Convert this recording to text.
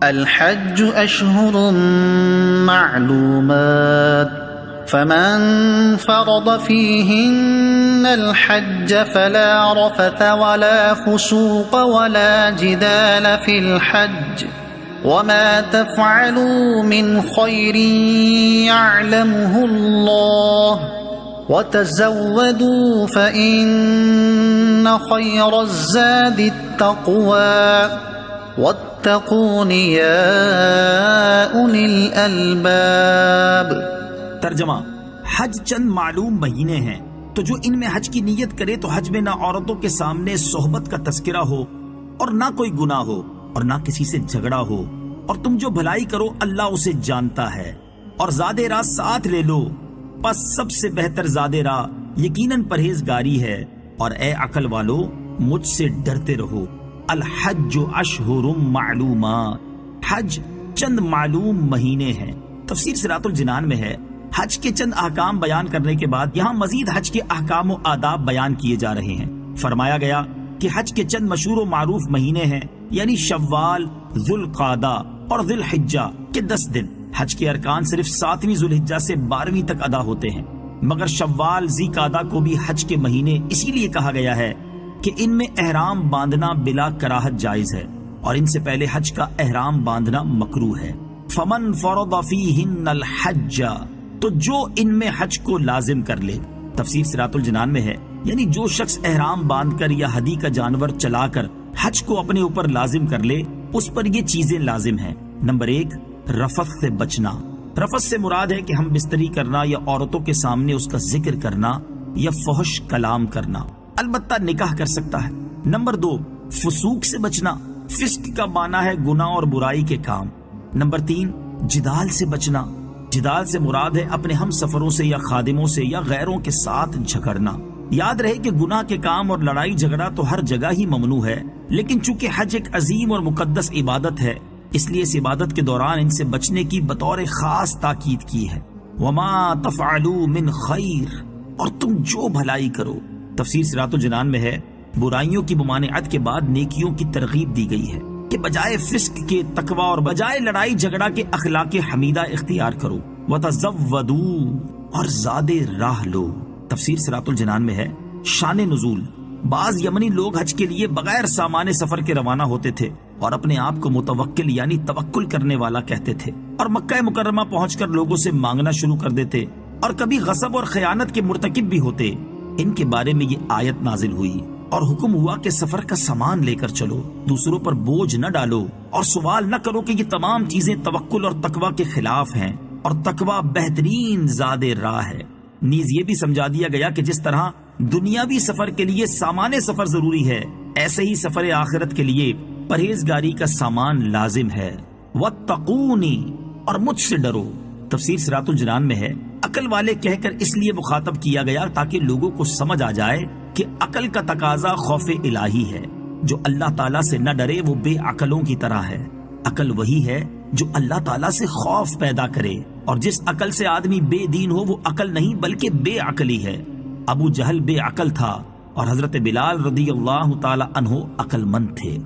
الحج أشهر معلومات فمن فرض فيهن الحج فلا رفث ولا فسوق ولا جدال في الحج وما تفعلوا من خير يعلمه الله وتزودوا فإن خير الزاد التقوى واتقون يا أولي الألباب۔ ترجمہ: حج چند معلوم مہینے ہیں، تو جو ان میں حج کی نیت کرے تو حج میں نہ عورتوں کے سامنے صحبت کا تذکرہ ہو اور نہ کوئی گناہ ہو اور نہ کسی سے جھگڑا ہو، اور تم جو بھلائی کرو اللہ اسے جانتا ہے، اور زاد راہ ساتھ لے لو، پس سب سے بہتر زاد راہ یقیناً پرہیزگاری ہے، اور اے عقل والو مجھ سے ڈرتے رہو۔ الحج اشہر معلومات، حج چند معلوم مہینے ہیں۔ تفسیر صراط الجنان میں ہے، حج کے چند احکام بیان کرنے کے بعد یہاں مزید حج کے احکام و آداب بیان کیے جا رہے ہیں۔ فرمایا گیا کہ حج کے چند مشہور و معروف مہینے ہیں، یعنی شوال، ذوالقعدہ اور ذی الحجہ کے 10 دن۔ حج کے ارکان صرف 7ویں ذوالحجہ سے 12ویں تک ادا ہوتے ہیں، مگر شوال، ذی قعدہ کو بھی حج کے مہینے اسی لیے کہا گیا ہے کہ ان میں احرام باندھنا بلا کراہت جائز ہے، اور ان سے پہلے حج کا احرام باندھنا مکروہ ہے۔ فمن فرض فیہن الحج، تو جو ان میں حج کو لازم کر لے۔ تفسیر صراط الجنان میں ہے، یعنی جو شخص احرام باندھ کر یا ہدی کا جانور چلا کر حج کو اپنے اوپر لازم کر لے، اس پر یہ چیزیں لازم ہیں۔ نمبر 1، رفث سے بچنا۔ رفث سے مراد ہے کہ ہم بستری کرنا یا عورتوں کے سامنے اس کا ذکر کرنا یا فحش کلام کرنا، البتہ نکاح کر سکتا ہے۔ نمبر 2، فسوق سے بچنا۔ فسق کا معنی ہے گناہ اور برائی کے کام۔ نمبر 3، جدال سے بچنا۔ جدال سے مراد ہے اپنے ہم سفروں سے یا خادموں سے یا غیروں کے ساتھ جھگڑنا۔ یاد رہے کہ گناہ کے کام اور لڑائی جھگڑا تو ہر جگہ ہی ممنوع ہے، لیکن چونکہ حج ایک عظیم اور مقدس عبادت ہے، اس لیے اس عبادت کے دوران ان سے بچنے کی بطور خاص تاکید کی ہے۔ وما تفعلوا من خیر، اور تم جو بھلائی کرو۔ تفسیر صراط الجنان میں ہے، برائیوں کی ممانعت کے بعد نیکیوں کی ترغیب دی گئی ہے کہ بجائے فسق کے تقوی اور بجائے لڑائی جھگڑا کے اخلاق حمیدہ اختیار کرو۔ وتزودوا، اور زاد راہ لو۔ تفسیر صراط الجنان میں ہے، شان نزول۔ بعض یمنی لوگ حج کے لیے بغیر سامان سفر کے روانہ ہوتے تھے اور اپنے آپ کو متوکل یعنی توکل کرنے والا کہتے تھے، اور مکہ مکرمہ پہنچ کر لوگوں سے مانگنا شروع کر دیتے، اور کبھی غصب اور خیانت کے مرتکب بھی ہوتے۔ ان کے بارے میں یہ آیت نازل ہوئی اور حکم ہوا کہ سفر کا سامان لے کر چلو، دوسروں پر بوجھ نہ ڈالو، اور سوال نہ کرو کہ یہ تمام چیزیں توکل اور تقوی کے خلاف ہیں، اور تقوی بہترین زاد راہ ہے۔ نیز یہ بھی سمجھا دیا گیا کہ جس طرح دنیاوی سفر کے لیے سامان سفر ضروری ہے، ایسے ہی سفر آخرت کے لیے پرہیزگاری کا سامان لازم ہے۔ واتقونی، اور مجھ سے ڈرو۔ تفسیر صراط الجنان میں ہے، عقل والے کہہ کر اس لیے مخاطب کیا گیا تاکہ لوگوں کو سمجھ آ جائے کہ عقل کا تقاضا خوف الہی ہے۔ جو اللہ تعالیٰ سے نہ ڈرے وہ بے عقلوں کی طرح ہے۔ عقل وہی ہے جو اللہ تعالیٰ سے خوف پیدا کرے، اور جس عقل سے آدمی بے دین ہو وہ عقل نہیں بلکہ بے عقلی ہے۔ ابو جہل بے عقل تھا اور حضرت بلال رضی اللہ تعالی عنہ عقل مند تھے۔